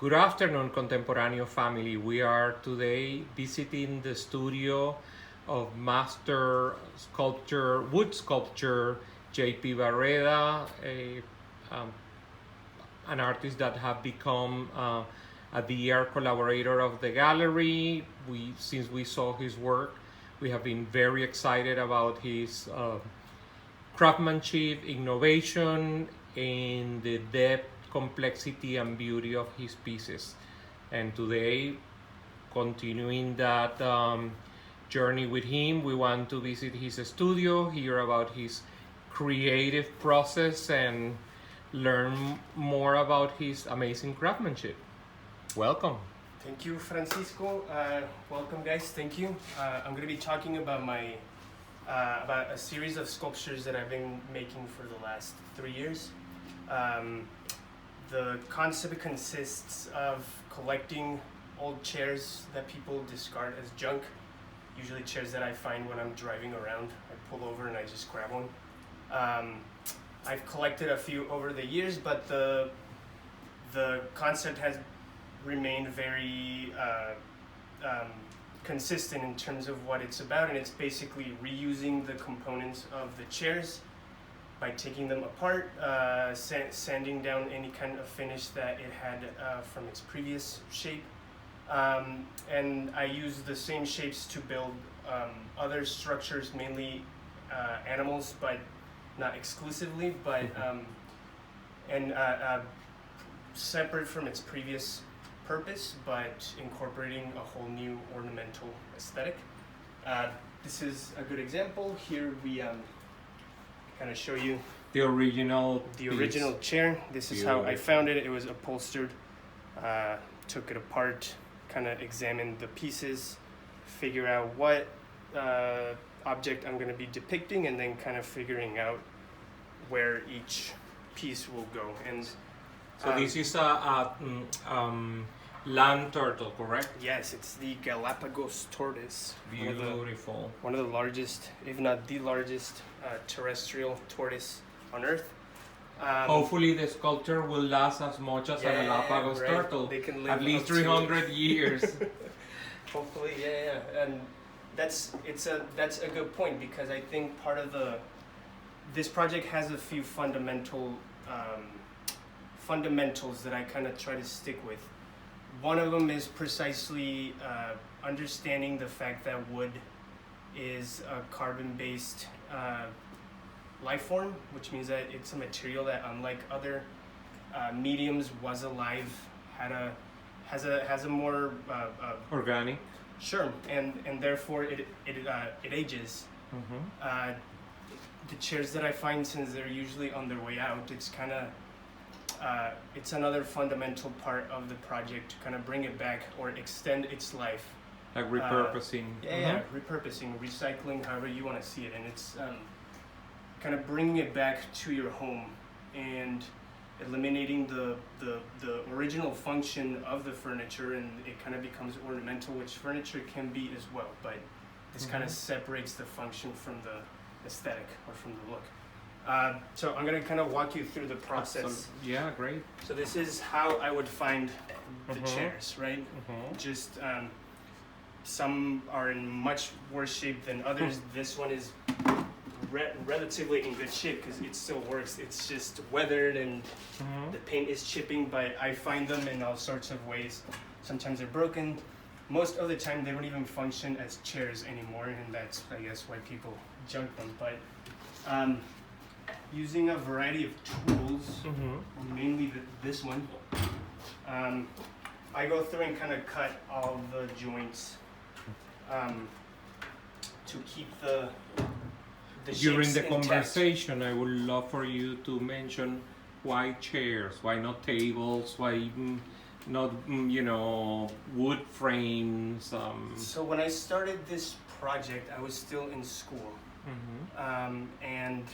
Good afternoon, Contemporáneo family. We are today visiting the studio of master sculptor, wood sculptor, JP Barrera, um, an artist that have become a dear collaborator of the gallery. Since we saw his work, we have been very excited about his craftsmanship, innovation, and the depth, complexity, and beauty of his pieces. And today, continuing that journey with him, we want to visit his studio, hear about his creative process, and learn more about his amazing craftsmanship. Welcome. Thank you, Francisco. Welcome, guys. Thank you. I'm going to be talking about about a series of sculptures that I've been making for the last 3 years. The concept consists of collecting old chairs that people discard as junk, usually chairs that I find when I'm driving around. I pull over and I just grab one. I've collected a few over the years, but the concept has remained very consistent in terms of what it's about, and it's basically reusing the components of the chairs by taking them apart, sanding down any kind of finish that it had from its previous shape, and I use the same shapes to build other structures, mainly animals, but not exclusively, but separate from its previous purpose, but incorporating a whole new ornamental aesthetic. This is a good example. Here we kind of show you the original chair. This is how I found it. It was upholstered. Took it apart, kind of examined the pieces, figure out what object I'm going to be depicting, and then kind of figuring out where each piece will go. And so this is a land turtle, correct? Yes, it's the Galapagos tortoise. Beautiful. One of the largest, if not the largest, terrestrial tortoise on Earth. Hopefully the sculpture will last as much as a Galapagos turtle. They can live at least 300 years. Hopefully, and that's a good point, because I think part of this project has a few fundamentals that I kind of try to stick with. One of them is precisely understanding the fact that wood is a carbon-based life form, which means that it's a material that, unlike other mediums, was alive, has a more organic. Sure, and therefore it ages. Mm-hmm. The chairs that I find, since they're usually on their way out, it's kind of it's another fundamental part of the project to kind of bring it back or extend its life. Like repurposing. Repurposing, recycling, however you want to see it. And it's kind of bringing it back to your home and eliminating the original function of the furniture, and it kind of becomes ornamental, which furniture can be as well. But this kind of separates the function from the aesthetic or from the look. So I'm going to kind of walk you through the process. Yeah, great. So this is how I would find the chairs, right? Just some are in much worse shape than others. This one is relatively in good shape because it still works. It's just weathered and the paint is chipping, but I find them in all sorts of ways. Sometimes they're broken. Most of the time they don't even function as chairs anymore, and that's, I guess, why people junk them. But using a variety of tools, mainly this one, I go through and kind of cut all the joints to keep the During shapes the intact. Conversation, I would love for you to mention why chairs, why not tables, why not wood frames. So when I started this project, I was still in school, and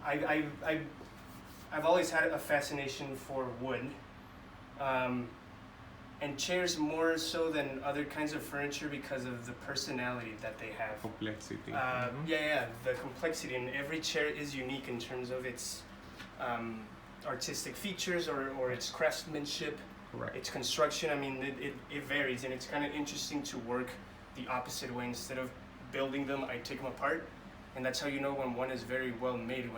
I've always had a fascination for wood, and chairs more so than other kinds of furniture because of the personality that they have. Complexity. The complexity, and every chair is unique in terms of its artistic features or its craftsmanship, Correct. its construction. I mean, it varies, and it's kind of interesting to work the opposite way. Instead of building them, I take them apart, and that's how you know when one is very well made,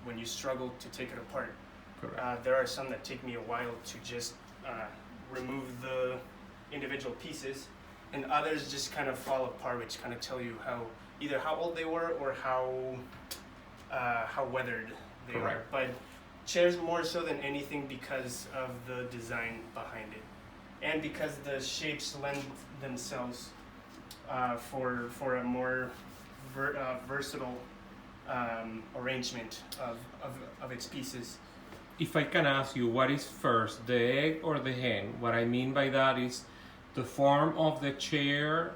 when you struggle to take it apart. Correct. There are some that take me a while to just remove the individual pieces, and others just kind of fall apart, which kind of tell you either how old they were or how weathered they are. Correct. But chairs more so than anything because of the design behind it, and because the shapes lend themselves for a more versatile arrangement of its pieces. If I can ask you, what is first, the egg or the hen? What I mean by that is the form of the chair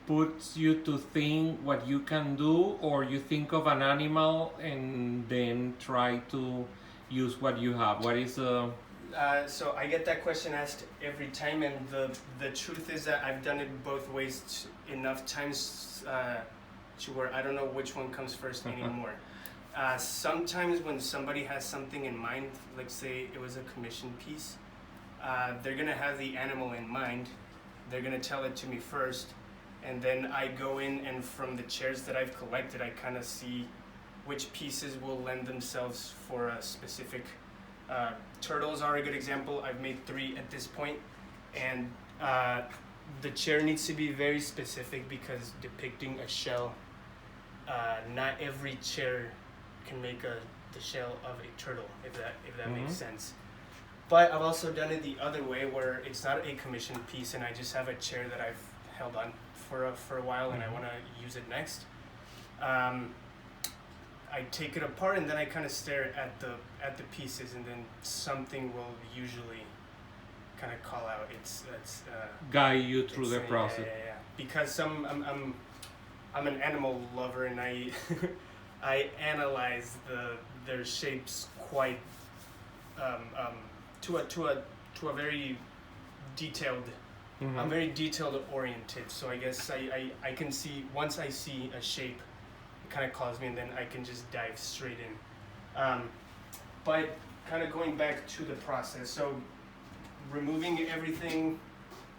puts you to think what you can do, or you think of an animal and then try to use what you have. What is the... So I get that question asked every time, and the truth is that I've done it both ways enough times to where I don't know which one comes first anymore. Sometimes when somebody has something in mind, like say it was a commission piece, they're gonna have the animal in mind. They're gonna tell it to me first, and then I go in, and from the chairs that I've collected, I kind of see which pieces will lend themselves for a specific. Turtles are a good example. I've made 3 at this point, and the chair needs to be very specific because depicting a shell, not every chair can make the shell of a turtle, if that makes sense. But I've also done it the other way, where it's not a commission piece, and I just have a chair that I've held on for a while, and I want to use it next. I take it apart, and then I kind of stare at the pieces, and then something will usually kind of call out. It's guide you through the process. Yeah. Because I'm an animal lover, and I I analyze their shapes quite to a very detailed. I'm very detailed oriented, so I guess I can see, once I see a shape, it kind of calls me, and then I can just dive straight in. But kind of going back to the process, so removing everything,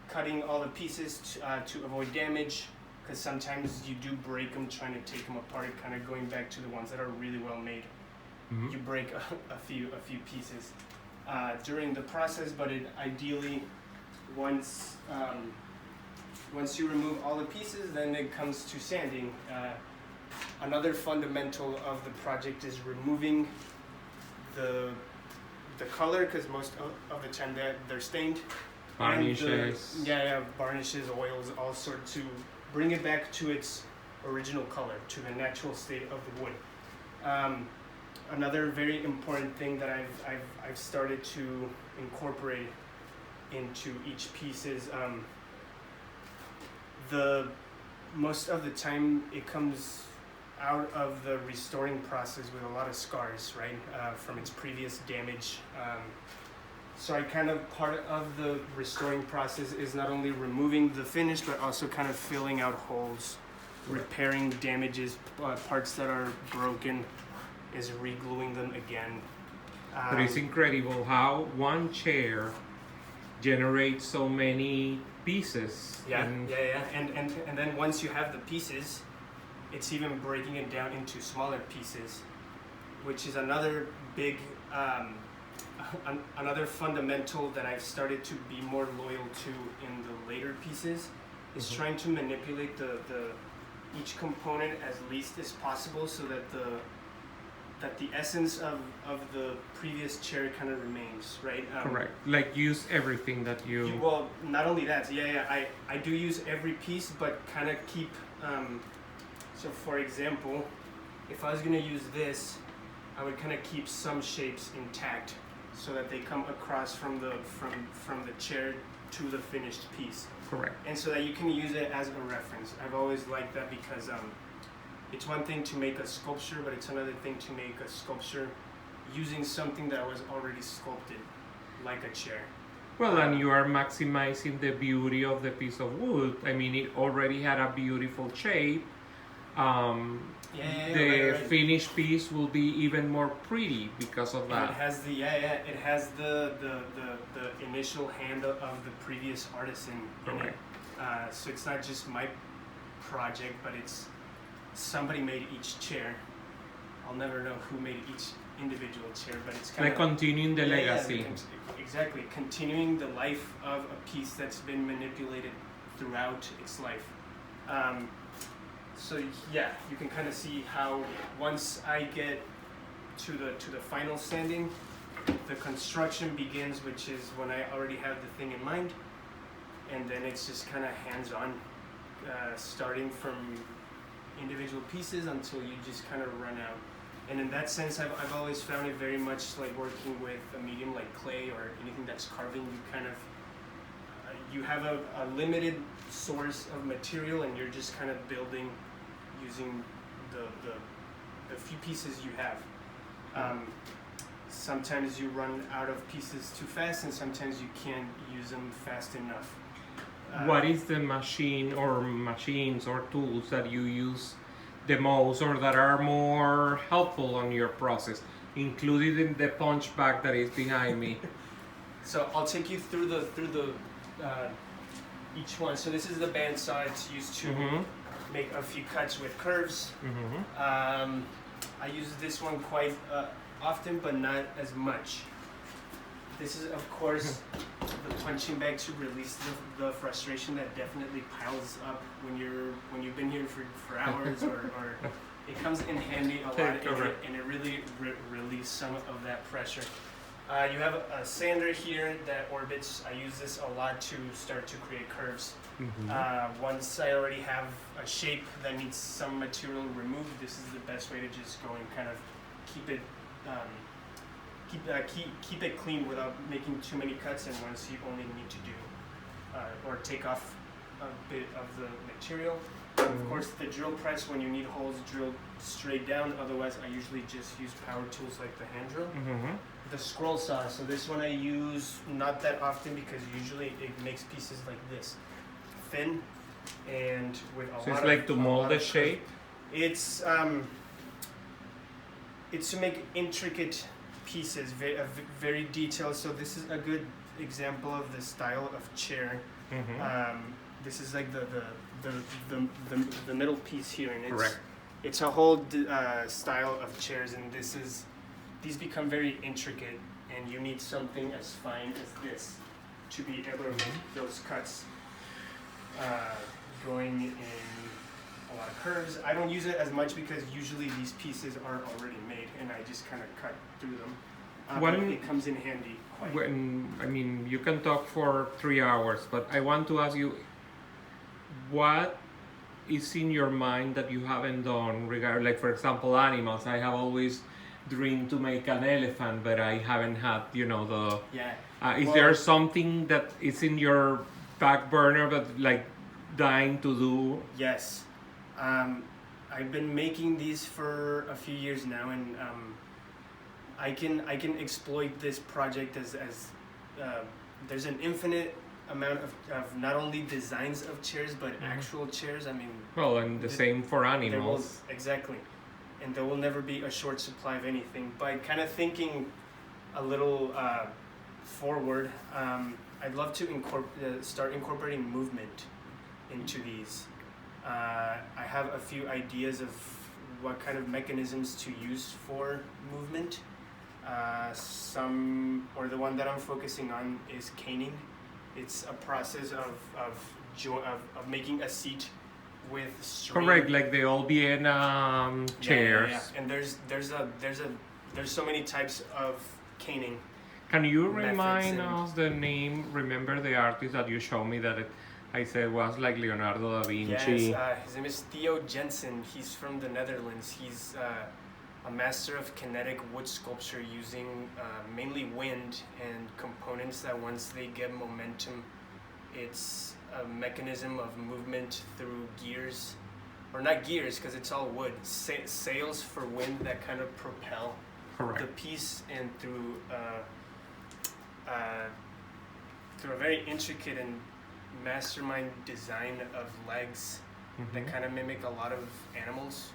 cutting all the pieces to avoid damage, because sometimes you do break them trying to take them apart. Kind of going back to the ones that are really well made, you break a few pieces during the process, but ideally once you remove all the pieces, then it comes to sanding. Another fundamental of the project is removing the color, because most of the time they're stained. Varnishes. Varnishes, oils, all sorts, to bring it back to its original color, to the natural state of the wood. Another very important thing that I've started to incorporate into each piece is most of the time it comes out of the restoring process with a lot of scars, right, from its previous damage. So I kind of, part of the restoring process is not only removing the finish, but also kind of filling out holes, repairing damages, parts that are broken, is re-gluing them again. But it's incredible how one chair generates so many pieces. And then once you have the pieces, it's even breaking it down into smaller pieces, which is another big another fundamental that I've started to be more loyal to in the later pieces, is trying to manipulate each component as least as possible, so that the essence of the previous chair kind of remains, right? Correct. Like use everything that you... Well, not only that, I do use every piece, but kind of keep, so for example, if I was gonna use this, I would kind of keep some shapes intact, so that they come across from the chair to the finished piece. Correct. And so that you can use it as a reference. I've always liked that, because it's one thing to make a sculpture, but it's another thing to make a sculpture using something that was already sculpted, like a chair. Well, and you are maximizing the beauty of the piece of wood. I mean, it already had a beautiful shape. the right. finished piece will be even more pretty because of And that. it has it has the initial hand of the previous artisan in it. So it's not just my project, but it's somebody made each chair. I'll never know who made each individual chair, but it's kind Like continuing the legacy. Exactly, continuing the life of a piece that's been manipulated throughout its life. So yeah, you can kind of see how once I get to the final sanding, the construction begins, which is when I already have the thing in mind, and then it's just kind of hands-on, starting from individual pieces until you just kind of run out. And in that sense, I've always found it very much like working with a medium like clay or anything that's carving. You kind of you have a limited source of material, and you're just kind of building using the few pieces you have. Sometimes you run out of pieces too fast, and sometimes you can't use them fast enough. What is the machine or machines or tools that you use the most, or that are more helpful on your process, included in the punch bag that is behind me? So I'll take you through the each one. So this is the bandsaw. It's used to make a few cuts with curves. I use this one quite often, but not as much. This is, of course, the punching bag to release the frustration that definitely piles up when you've been here for hours, or it comes in handy a lot, and it really relieves some of that pressure. You have a sander here that orbits. I use this a lot to start to create curves. Once I already have a shape that needs some material removed, this is the best way to just go and kind of keep it keep it clean without making too many cuts, and once you only need to do or take off a bit of the material. Of course, the drill press, when you need holes drilled straight down. Otherwise, I usually just use power tools like the hand drill. The scroll saw, so this one I use not that often because usually it makes pieces like this, thin and with a lot of... So it's like to mold the shape? It's to make intricate pieces, very detailed. So this is a good example of the style of chair. This is like the middle piece here, and it's a whole style of chairs, and these become very intricate, and you need something as fine as this to be able to make those cuts, going in a lot of curves. I don't use it as much because usually these pieces are already made, and I just kind of cut through them. But it comes in handy quite. I mean, you can talk for 3 hours, but I want to ask you, what is in your mind that you haven't done regarding, like, for example, animals? I have always dreamed to make an elephant, but I haven't had, is there something that is in your back burner but like dying to do? Yes. I've been making these for a few years now, and I can exploit this project as there's an infinite amount of not only designs of chairs but actual chairs. I mean, well, and the same for animals. Exactly, and there will never be a short supply of anything. By kind of thinking a little forward, I'd love to start incorporating movement into these. I have a few ideas of what kind of mechanisms to use for movement. The one that I'm focusing on is caning. It's a process of making a seat with string. Correct, like the old Vienna chairs. Yeah. And there's so many types of caning. Can you remind us the name? Remember the artist that you showed me that I said was like Leonardo da Vinci? Yes, his name is Theo Jensen. He's from the Netherlands. He's a master of kinetic wood sculpture using mainly wind and components that once they get momentum, it's a mechanism of movement through gears, or not gears because it's all wood, sails for wind that kind of propel the piece, and through a very intricate and mastermind design of legs that kind of mimic a lot of animals.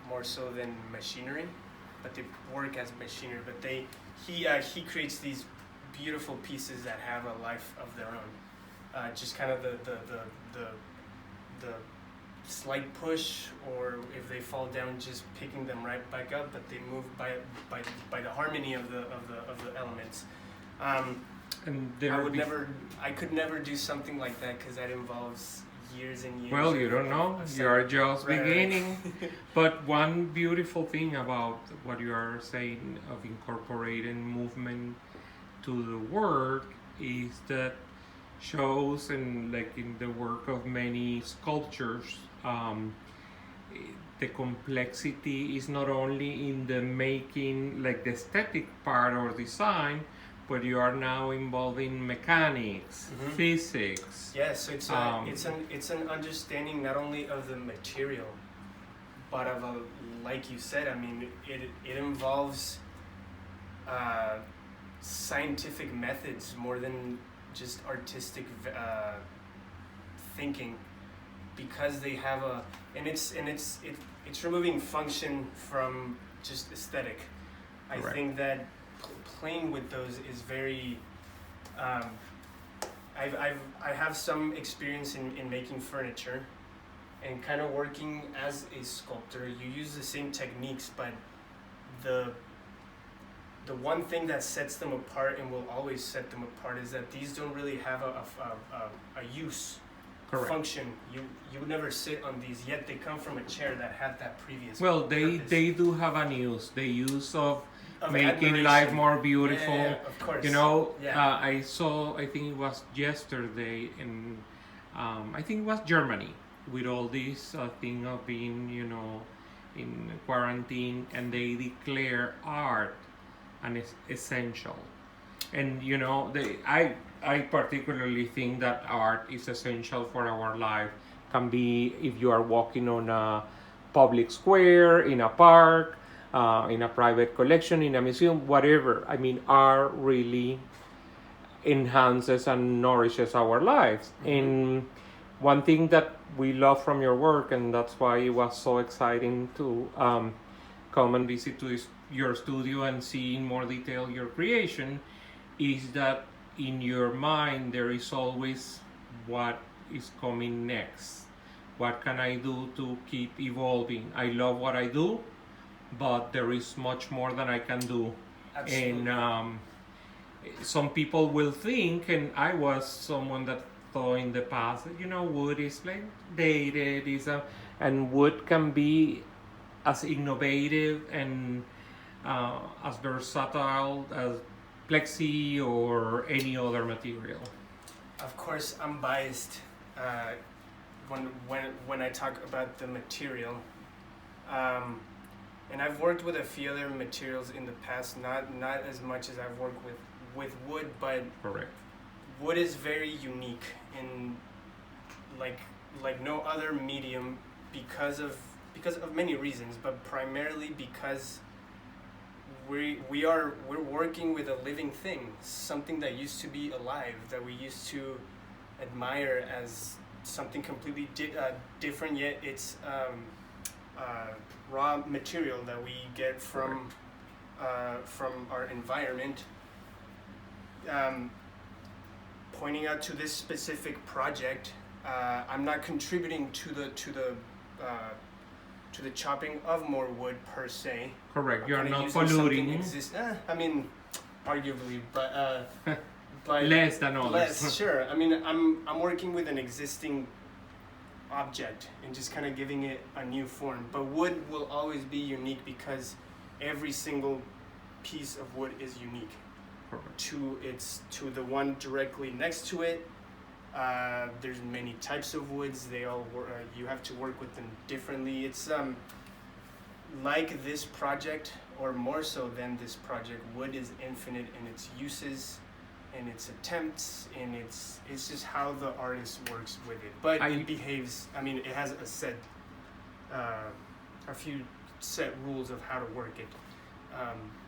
more so than machinery, but they work as machinery. But he creates these beautiful pieces that have a life of their own. Just kind of the slight push, or if they fall down, just picking them right back up. But they move by the harmony of the elements. And I could never do something like that because that involves years and years. Well, you don't know. You are just beginning. But one beautiful thing about what you are saying of incorporating movement to the work is that shows, and like in the work of many sculptures, the complexity is not only in the making, like the aesthetic part or design, but you are now involving mechanics, physics. Yes, it's an understanding not only of the material, but of like you said. I mean, it involves scientific methods more than just artistic thinking, because they have it's removing function from just aesthetic. I think that playing with those is very I have some experience in making furniture and kind of working as a sculptor. You use the same techniques, but the one thing that sets them apart and will always set them apart is that these don't really have a use. Correct. Function. You would never sit on these, yet they come from a chair that had that previous purpose. They do have a use. The use of making admiration. Life more beautiful. Yeah, of course. You know, I think it was yesterday in I think it was Germany, with all this thing of being, you know, in quarantine, and they declare art an essential. And you know, I particularly think that art is essential for our life. Can be if you are walking on a public square, in a park, in a private collection, in a museum, whatever. I mean, art really enhances and nourishes our lives. And one thing that we love from your work, and that's why it was so exciting to come and visit to your studio and see in more detail your creation, is that in your mind there is always what is coming next. What can I do to keep evolving? I love what I do, but there is much more that I can do. Absolutely. And some people will think, and I was someone that thought in the past, you know, wood is like dated, and wood can be as innovative and as versatile as plexi or any other material. Of course, I'm biased when I talk about the material, and I've worked with a few other materials in the past, not as much as I've worked with wood, but correct. Wood is very unique in like no other medium because of many reasons, but primarily because we're working with a living thing, something that used to be alive, that we used to admire as something completely different, yet it's raw material that we get from our environment. Pointing out to this specific project, I'm not contributing to the chopping of more wood per se. Correct. You're not polluting. I mean, arguably, but less than others. Less, sure. I mean, I'm working with an existing object and just kind of giving it a new form. But wood will always be unique because every single piece of wood is unique. Correct. To the one directly next to it. There's many types of woods. They all you have to work with them differently. It's like this project, or more so than this project. Wood is infinite in its uses, in its attempts, and it's just how the artist works with it. But it behaves. I mean, it has a few set rules of how to work it.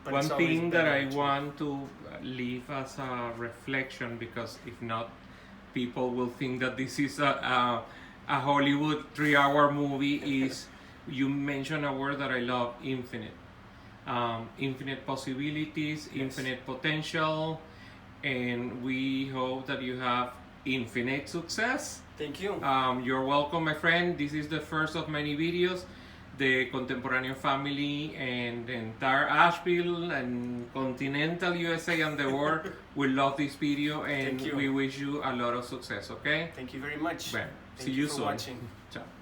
But one thing that I want to leave as a reflection, because if not, people will think that this is a Hollywood 3-hour movie, is You mentioned a word that I love, infinite. Infinite possibilities, Yes. infinite potential, and we hope that you have infinite success. Thank you. You're welcome, my friend. This is the first of many videos. The Contemporáneo family and the entire Asheville and continental USA and the world will love this video, and Thank you. we wish you a lot of success, okay? Thank you very much. Bueno, Thank see you you for soon. watching. Ciao.